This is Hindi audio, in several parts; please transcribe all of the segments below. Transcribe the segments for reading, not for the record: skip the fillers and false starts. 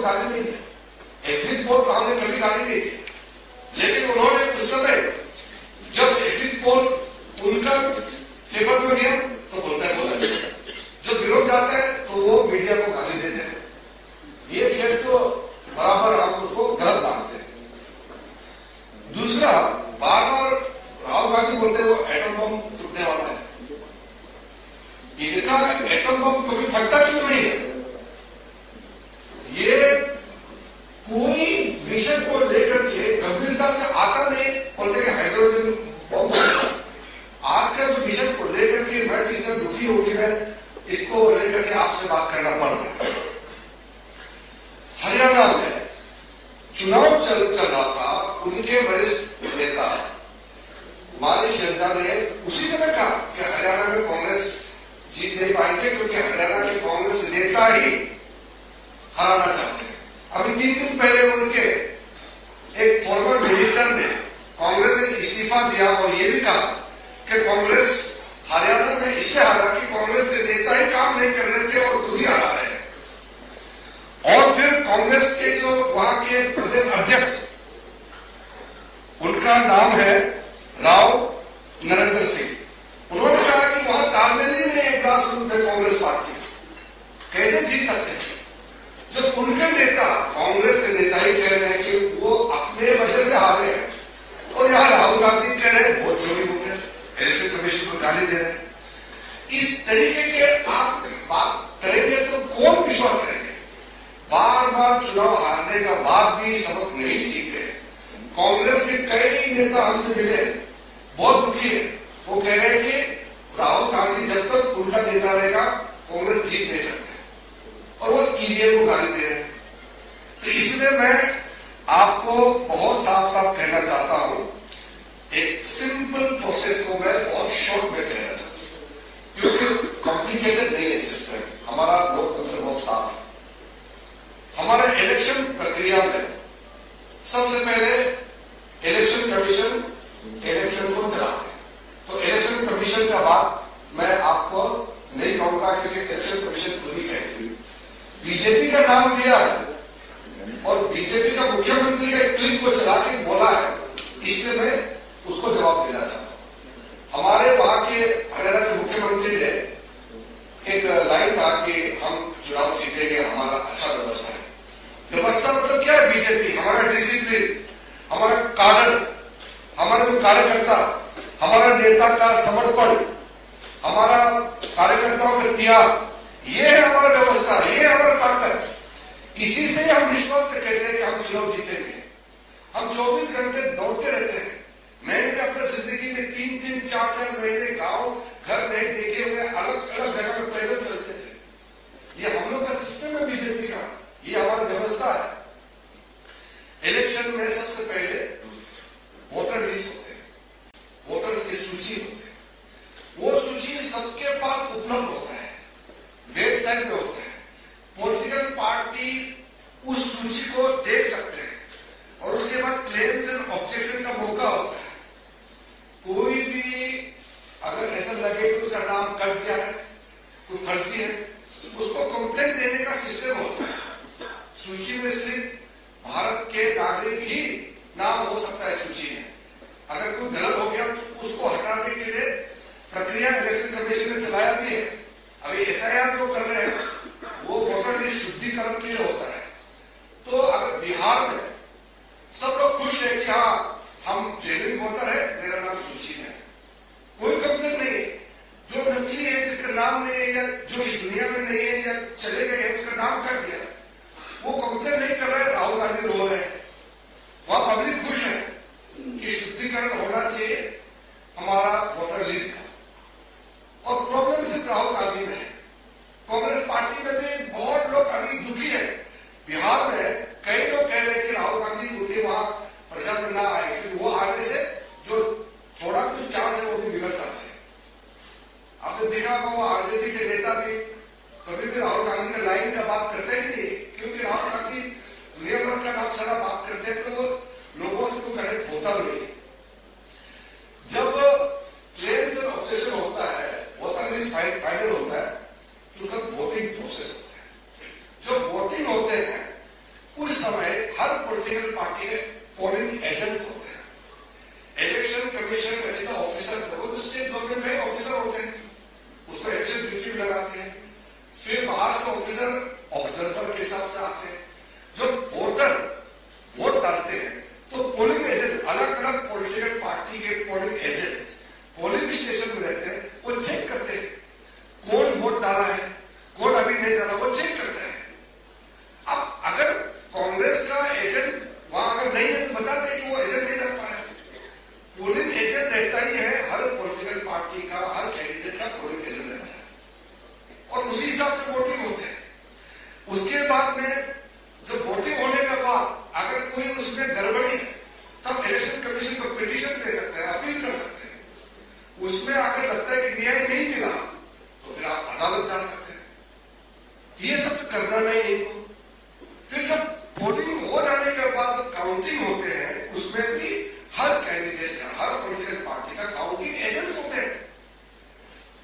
गाली नहीं दी, एग्जिट पोल को हमने कभी गाली नहीं दी, लेकिन उन्होंने उस समय जब एग्जिट पोल उनका फेवर में गया तो बोलता है बहुत अच्छा, जो विरोध जाता है तो वो मीडिया को गाली देते हैं। ये खेल तो बराबर हम उसको गलत मानते हैं। दूसरा, बार बार राहुल गांधी बोलते हैं वो एटम बम टूटने वाला है। इनका एटम बम कभी फटता क्यों नहीं है? ये कोई विषय को लेकर के गंभीरता से आता नहीं, बोलते कि हाइड्रोजन बम। आज का जो विषय को लेकर के मैं तो इतना दुखी हो कि मैं इसको लेकर के आपसे बात करना पड़ रहा है। हरियाणा में चुनाव चल रहा था, उनके वरिष्ठ नेता मानिश शर्मा ने उसी समय कहा कि हरियाणा में कांग्रेस जीत नहीं पाएंगे क्योंकि हरियाणा के कांग्रेस नेता ही हराना चाहते हैं। अभी 3 दिन पहले उनके एक फॉर्मर मिनिस्टर ने कांग्रेस से इस्तीफा दिया और ये भी कहा कि कांग्रेस हरियाणा में इससे हारा कि कांग्रेस के नेता ही काम नहीं कर रहे थे और खुद ही हरा रहे हैं। और फिर कांग्रेस के जो वहां के प्रदेश अध्यक्ष, उनका नाम है राव नरेंद्र सिंह, उन्होंने कहा कि वहां तालमेल ही नहीं है ग्रासरूट में कांग्रेस पार्टी, कैसे जीत सकते हैं? जब उनके नेता, कांग्रेस के नेता ही कह रहे हैं कि वो अपने वजह से हारे हैं और यहां राहुल गांधी कह रहे हैं वोट चोरी हो गए, इलेक्शन कमीशन को गाली दे रहे हैं। इस तरीके के आप बात करेंगे तो कौन विश्वास करेंगे? बार बार चुनाव हारने का बाद भी सबक नहीं सीखते। कांग्रेस के कई नेता हमसे मिले, बहुत दुखी है। वो कह रहे हैं कि राहुल गांधी जब तक उनका नेता रहेगा कांग्रेस जीत नहीं सकते और वो ईवीएम को गाली दे रहे हैं। तो इसलिए मैं आपको बहुत साफ साफ कहना चाहता हूं, एक सिंपल प्रोसेस को मैं बहुत शॉर्ट में कहना चाहता हूं, क्योंकि कॉम्प्लिकेटेड नहीं है सिस्टम। हमारा लोकतंत्र बहुत साफ है। हमारे इलेक्शन प्रक्रिया में सबसे पहले इलेक्शन कमीशन इलेक्शन को चलाते हैं, तो इलेक्शन कमीशन का बात मैं आपको नहीं कहूंगा क्योंकि इलेक्शन कमीशन खुद ही कहती है। बीजेपी का नाम लिया है और बीजेपी का मुख्यमंत्री का एक क्लिप को चला के बोला है, इसलिए मैं उसको जवाब देना चाहता हूं। हमारे वहां के हरियाणा के मुख्यमंत्री ने एक लाइन कहा कि हम चुनाव जीतेंगे, हमारा अच्छा व्यवस्था है। व्यवस्था मतलब क्या है? बीजेपी, हमारा डिसिप्लिन, हमारा कानून, हमारा जो कार्यकर्ता, हमारा नेता का समर्पण, हमारा कार्यकर्ताओं का त्याग, ये है हमारा व्यवस्था, ये है हमारा ताकत। इसी से हम विश्वास से कहते हैं कि हम चुनाव जीतेंगे। हम 24 घंटे दौड़ते रहते हैं। मैंने भी अपनी जिंदगी में 3-3, 4-4 महीने गांव घर नहीं देखे हुए अलग अलग जगह पर पैदल चलते थे। ये हम लोग का सिस्टम है बीजेपी का, ये हमारा व्यवस्था है। इलेक्शन में सबसे पहले वोटर लिस्ट होते हैं, वोटर्स की सूची होती है। वो सूची सबके पास उपलब्ध होता है, वेबसाइट पे होता है। पॉलिटिकल पार्टी उस सूची को देख सकते हैं और उसके बाद क्लेम्स एंड ऑब्जेक्शन का मौका होता है। कोई भी अगर ऐसा लगे कि उसका नाम कट गया है, कोई फर्जी है, उसको कंप्लेंट देने का सिस्टम होता है। सूची में सिर्फ भारत के नागरिक ही नाम हो सकता है सूची में। अगर कोई गलत हो गया तो उसको हटाने के लिए प्रक्रिया इलेक्शन कमीशन ने चलाया भी है। अभी एसआईआर जो कर रहे हैं वो वोटर लिस्ट शुद्धिकरण के लिए होता है। तो अगर बिहार में सब लोग खुश है कि हाँ हम जेन्युइन वोटर है, मेरा नाम सूची में, कोई कंप्लेंट नहीं है। जो नकली है, जिसका नाम नहीं है या जो इस दुनिया में नहीं है या चले गए हैं, उसका नाम कट दिया, वो कंप्लेंट नहीं कर रहा है, राहुल गांधी रो रहे हैं। वहां पब्लिक खुश है कि शुद्धिकरण होना चाहिए हमारा वोटर लिस्ट का। और प्रॉब्लम सिर्फ राहुल गांधी में है, कांग्रेस पार्टी में भी बहुत लोग अभी दुखी है। बिहार में कई लोग कह रहे हैं कि राहुल गांधी उनके वहां प्रचार में ना आए क्योंकि वो आने से जो थोड़ा कुछ चांस है वो भी बिगड़ जाता है। आपने देखा होगा वो आरजेडी के नेता भी कभी भी राहुल गांधी के लाइन का बात करते ही नहीं, क्योंकि राहुल गांधी दुनिया भर का नाम सारा बात करते हैं तो वो लोगों से कोई कनेक्ट होता नहीं। जब क्लेम्स एंड ऑब्जेक्शन होता है, वोटर लिस्ट फाइनल होता है, ड्यूटी लगाते हैं, फिर बाहर से ऑफिसर ऑब्जर्वर के हिसाब से आते हैं। जब वोटर वोट डालते हैं तो पोलिंग एजेंट, अलग अलग पॉलिटिकल पार्टी के पोलिंग एजेंट्स पोलिंग स्टेशन में रहते हैं, वो चेक करते हैं कौन वोट डाला है, कौन अभी नहीं डाला, वो चेक करते हैं। अब अगर कांग्रेस का एजेंट वहां अगर नहीं है तो बताते हैं कि वो एजेंट नहीं रख पाया। पोलिंग एजेंट रहता ही है, हर पॉलिटिकल पार्टी का, हर कैंडिडेट का पोलिंग एजेंट रहता है और उसी हिसाब से वोटिंग होते हैं। उसके बाद में जब वोटिंग होने के बाद अगर कोई उसमें गड़बड़ी है तब इलेक्शन कमीशन को पिटीशन दे सकते हैं, अपील कर सकते हैं। उसमें अगर लगता है कि न्याय नहीं मिला तो फिर आप अदालत जा सकते हैं। ये सब तो करना नहीं है इनको। फिर जब वोटिंग हो जाने के बाद काउंटिंग होते हैं, उसमें भी हर कैंडिडेट का, हर पॉलिटिकल पार्टी का काउंटिंग एजेंट्स होते हैं।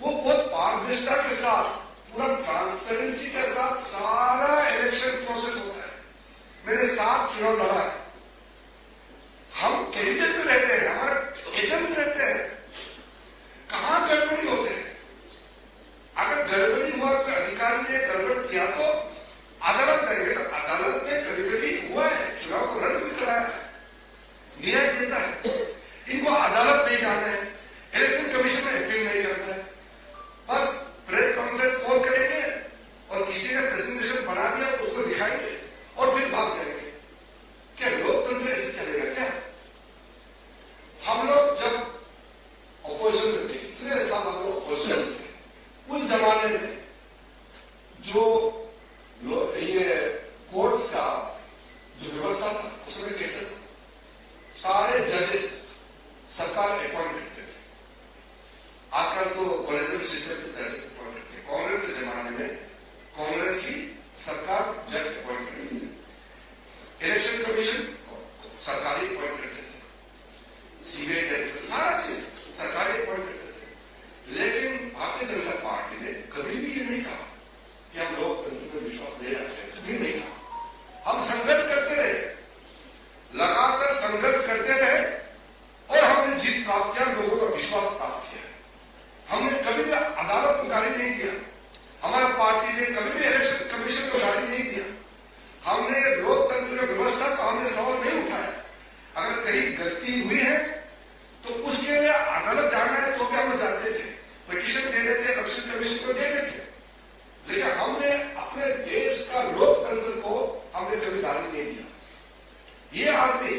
वो बहुत पारदर्शिता के साथ, पूरा ट्रांसपेरेंसी के साथ सारा इलेक्शन प्रोसेस होता है। मैंने 7 चुनाव लड़ा है। हम कैंडिडेट में रहते हैं, हमारे एजेंट्स रहते हैं। कहां गड़बड़ी होते हैं? अगर गड़बड़ी हुआ, कोई अधिकारी ने गड़बड़ किया तो अदालत जाएंगे। तो अदालत में कभी कभी हुआ है, चुनाव को रद्द भी कराया है, न्याय देता है। इनको अदालत नहीं जाना है, इलेक्शन कमीशन में अपील नहीं करता है। बस प्रेस कॉन्फ्रेंस कॉल करेंगे और किसी ने प्रेजेंटेशन बना दिया तो उसको दिखाएंगे और फिर भाग जाएंगे। क्या लोकतंत्र ऐसे चलेगा क्या? हम लोग जब ऑपोजिशन में थे, कितने साल हम लोग ऑपोजिशन में थे, उस जमाने में जो ये कोर्ट्स का जो व्यवस्था था उसमें कैसे सारे जजेस सरकार अपॉइंट करते थे। आजकल तो कॉलेजियम सिस्टम से जजेस अपॉइंट करते हैं। कांग्रेस के जमाने में कांग्रेस ही सरकार जज अपॉइंट करती थी। इलेक्शन कमीशन सरकारी अपॉइंट करते थे, सीबीआई डायरेक्टर, सारा चीज सरकारी अपॉइंट करते थे। लेकिन भारतीय जनता पार्टी ने कभी भी ये नहीं कहा कि हम लोकतंत्र में विश्वास नहीं रखते हैं, कभी नहीं कहा। हम संघर्ष करते रहे, लगातार संघर्ष करते रहे और हमने जीत प्राप्त किया, लोगों का विश्वास प्राप्त किया। हमने कभी भी अदालत को गाली नहीं दिया, हमारी पार्टी ने कभी भी इलेक्शन कमीशन को गाली नहीं दिया। हमने लोकतंत्र की व्यवस्था का हमने सवाल नहीं उठाया। अगर कहीं गलती हुई है तो उसके लिए अदालत जाना है तो भी हम जाते थे, पिटीशन दे देते, इलेक्शन कमीशन को दे देते। लेकिन हमने अपने देश का लोकतंत्र को हमने कभी गाली नहीं दिया। ये आदमी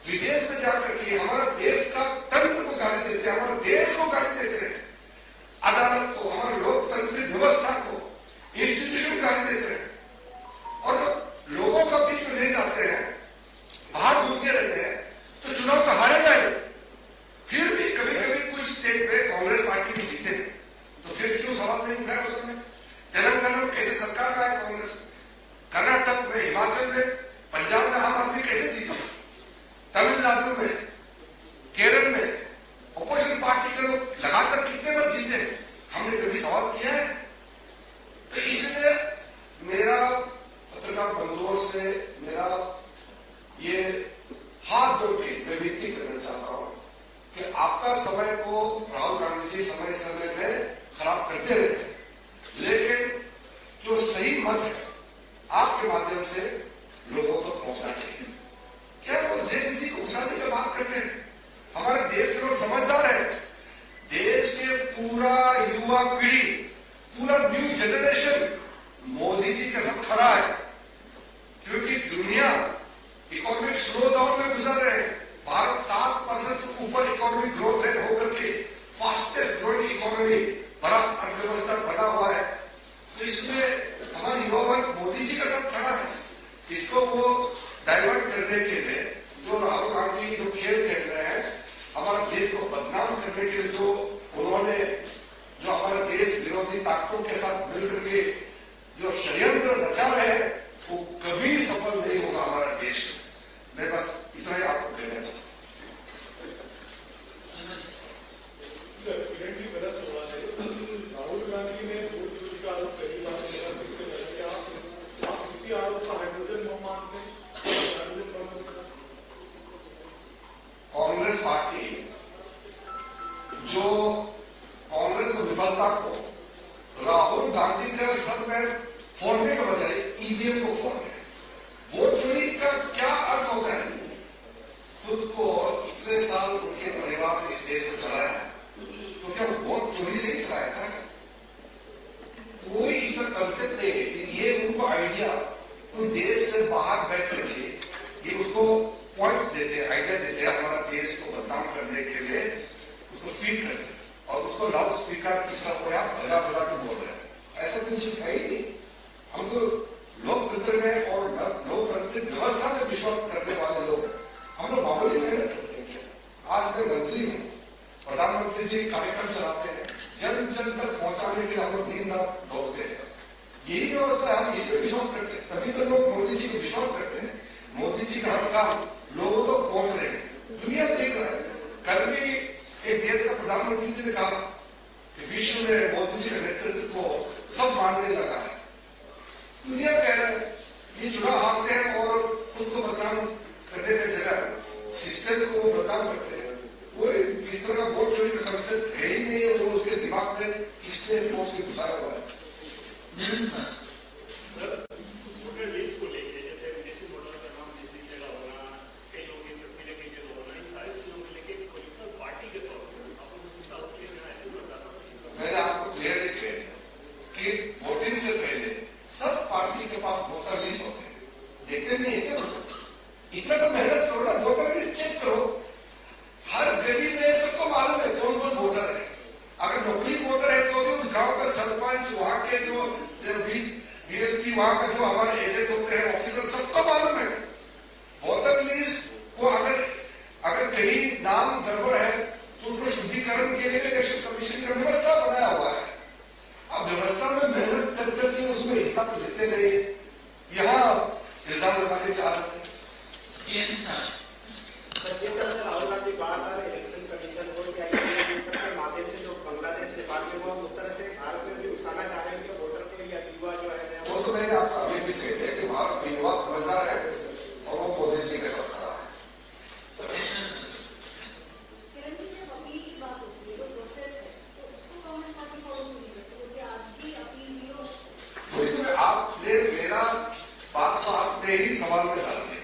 विदेश में जाकर के हमारा देश का तंत्र को गाली देते, हमारे देश को गाली देते हैं, अदालत को, हमारे लोकतांत्रिक व्यवस्था को, इंस्टीट्यूशन गाली देते हैं। और जब लोगों का बीच में ले जाते हैं, बाहर घूमते रहते हैं, तो चुनाव तो हारेगा ही। फिर भी कभी कभी कुछ स्टेट पे कांग्रेस पार्टी भी जीते, तो फिर क्यों सवाल नहीं उठाया उस समय? तेलंगाना में कैसे सरकार का है कांग्रेस, कर्नाटक में, हिमाचल में, पंजाब में आम आदमी कैसे जीता, तमिलनाडु में, केरल में अपोजिशन पार्टी के लोग लगातार कितने बार जीते, हमने कभी सवाल किया है? तो इसलिए मेरा पत्रकार बंधुओं से मेरा ये हाथ जोड़ के मैं विनती करना चाहता हूं कि आपका समय को राहुल गांधी जी समय समय में खराब करते रहते हैं, लेकिन जो सही मत है आपके माध्यम से लोगों तक पहुंचना चाहिए। क्या वो जेएनजी को उछालने की बात करते हैं? हमारे देश के लोग समझदार है। देश के पूरा युवा पीढ़ी, पूरा न्यू जनरेशन मोदी जी के साथ खड़ा है, क्योंकि दुनिया इकोनॉमिक स्लो डाउन में गुजर रहे हैं। भारत 7% से ऊपर इकोनॉमिक ग्रोथ रेट होकर के फास्टेस्ट ग्रोइंग इकोनॉमी, बड़ा अर्थव्यवस्था बना हुआ है। तो इसमें हमारे युवा वर्ग मोदी जी के साथ खड़ा है। इसको वो डाइवर्ट करने के लिए जो राहुल गांधी जो खेल खेल रहे हैं, हमारे देश को बदनाम करने के लिए जो उन्होंने जो हमारे देश विरोधी ताकतों के साथ मिलकर के जो षड्यंत्र रचा है, वो कभी सफल नहीं होगा हमारा देश। मैं बस इतना ही आपको कहना चाहता हूँ। मेरा सवाल है, राहुल गांधी ने वोट चोरी का आरोप पहली बार किया, इससे पहले क्या आप इसी आरोप का हाइड्रोजन बम मानते हैं? कांग्रेस पार्टी जो कांग्रेस को विफलता को गांधी का सर में फोड़ने के बजाय ईवीएम को फोड़ रहे हैं। वोट चोरी का क्या अर्थ होता है? खुद को इतने साल उनके परिवार ने इस देश को चलाया है, तो क्या वोट चोरी से ही चलाया था? कोई इसका कंसेप्ट नहीं है। ये उनको आइडिया उन देश से बाहर बैठ करके ये उसको पॉइंट्स देते हैं, आइडिया देते हैं, हमारा देश को बदनाम करने के लिए उसको फीड करते हैं और उसको लाउड स्पीकर की तरफ आप भगा भगा के बोल रहे हैं। ऐसा कोई चीज है ही नहीं। हम तो लोकतंत्र में और लोकतांत्रिक व्यवस्था में विश्वास करने वाले लोग हैं। हम लोग मामूली मेहनत करते हैं। आज मैं मंत्री हूँ, प्रधानमंत्री जी कार्यक्रम चलाते हैं, जन जन तक पहुंचाने के लिए हम लोग दिन रात दौड़ते हैं। यही व्यवस्था है, हम इसमें विश्वास करते हैं। तभी तो लोग मोदी जी को विश्वास करते हैं। मोदी जी का हर काम लोगों तक पहुंच रहे हैं, दुनिया देख रहा है। कल भी एक देश का प्रधानमंत्री जी ने कहा कि विश्व में मोदी जी के नेतृत्व को सब मानने लगा है। दुनिया कह रहा है ये चुनाव हारते हैं और खुद को बदनाम करने की जगह सिस्टम को बदनाम करते हैं। वो इस तरह का वोट चोरी का कंसेप्ट है ही नहीं है। वो उसके दिमाग में किसने उसके घुसाया हुआ है। मैंने आपको क्लियरली कह दिया कि वोटिंग से पहले सब पार्टी के पास वोटर लिस्ट होते हैं। देखते नहीं है क्या? इतना तो मेहनत करो ना, वोटर लिस्ट चेक करो। हर गली में सबको मालूम है कौन कौन वोटर है। अगर नौकरी वोटर है तो भी उस गांव का सरपंच, वहां के जो बीएलपी, वहां का जो हमारे एजेंट होते हैं, ऑफिसर, सबको मालूम है। वोटर लिस्ट को अगर कहीं नाम गड़बड़ है तो उनको शुद्धिकरण के लिए इलेक्शन कमीशन का व्यवस्था बनाया हुआ है। अब व्यवस्था में मेहनत कर करके उसमें हिस्सा तो लेते नहीं, यहाँ इल्जाम लगाने के आ सकते हैं। जिस तरह से राहुल गांधी बार-बार इलेक्शन कमीशन को क्या के माध्यम से जो बांग्लादेश, नेपाल में हुआ, उस तरह से भारत में भी उकसाना चाह रहे हैं कि वोटर के या युवा जो है वो तो मैंने आपको अभी भी कह दिया कि भारत का युवा समझदार है और वो मोदी जी के साथ खड़ा है। आपने मेरा बात को आपने ही सवाल में डाल दिया।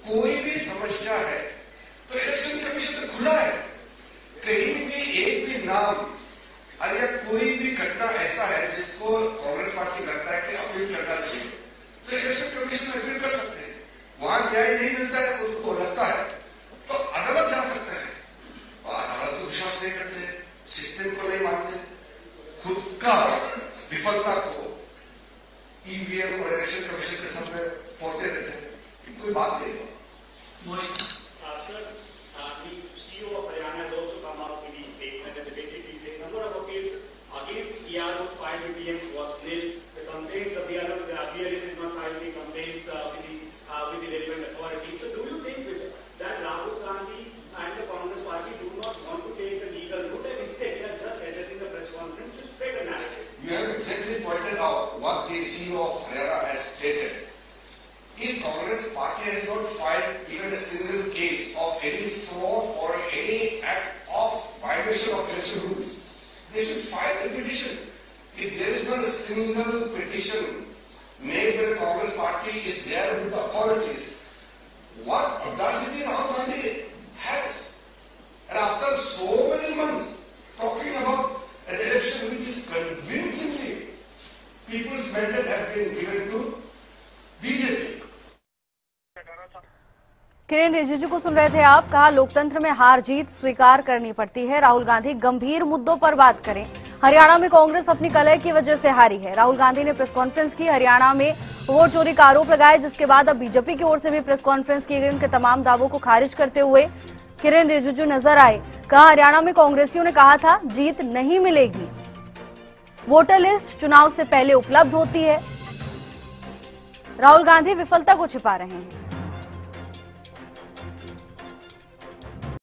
कोई भी समस्या है तो इलेक्शन कमीशन तो खुला है। कहीं भी एक भी नाम या कोई भी घटना ऐसा है जिसको कांग्रेस पार्टी लगता है कि अपील करना चाहिए तो इलेक्शन कमीशन अपील कर सकते हैं। वहां न्याय नहीं मिलता है, उसको लगता है तो अदालत जा सकते हैं और अदालत को विश्वास नहीं करते, सिस्टम को नहीं मानते, खुद का विफलता को ईवीएम और इलेक्शन कमीशन के सामने फोड़ते रहते हैं। कोई बात नहीं है। Sir, the CEO of Haryana has also come out with the statement that they basically say number of appeals against EROs filed with DMs was nil. The complaints of the BLA did not file the complaints with the relevant authorities. So, do you think that Rahul Gandhi and the Congress Party do not want to take the legal route and instead they are just addressing the press conference to spread a narrative? You have exactly pointed out what the CEO of Haryana has stated. If Congress Party has not filed even a single case of any fraud or any act of violation of election rules, they should file a petition. If there is not a single petition made by the Congress Party is there with the authorities, what audacity Rahul Gandhi has? And after so many months talking about an election which is convincingly people's mandate have been given to BJP. Kiren Rijiju को सुन रहे थे आप। कहा लोकतंत्र में हार जीत स्वीकार करनी पड़ती है। राहुल गांधी गंभीर मुद्दों पर बात करें। हरियाणा में कांग्रेस अपनी कलह की वजह से हारी है। राहुल गांधी ने प्रेस कॉन्फ्रेंस की, हरियाणा में वोट चोरी का आरोप लगाया, जिसके बाद अब बीजेपी की ओर से भी प्रेस कॉन्फ्रेंस की गई। उनके तमाम दावों को खारिज करते हुए किरेन रिजिजू नजर आए। कहा हरियाणा में कांग्रेसियों ने कहा था जीत नहीं मिलेगी, वोटर लिस्ट चुनाव से पहले उपलब्ध होती है। राहुल गांधी विफलता को छिपा रहे हैं।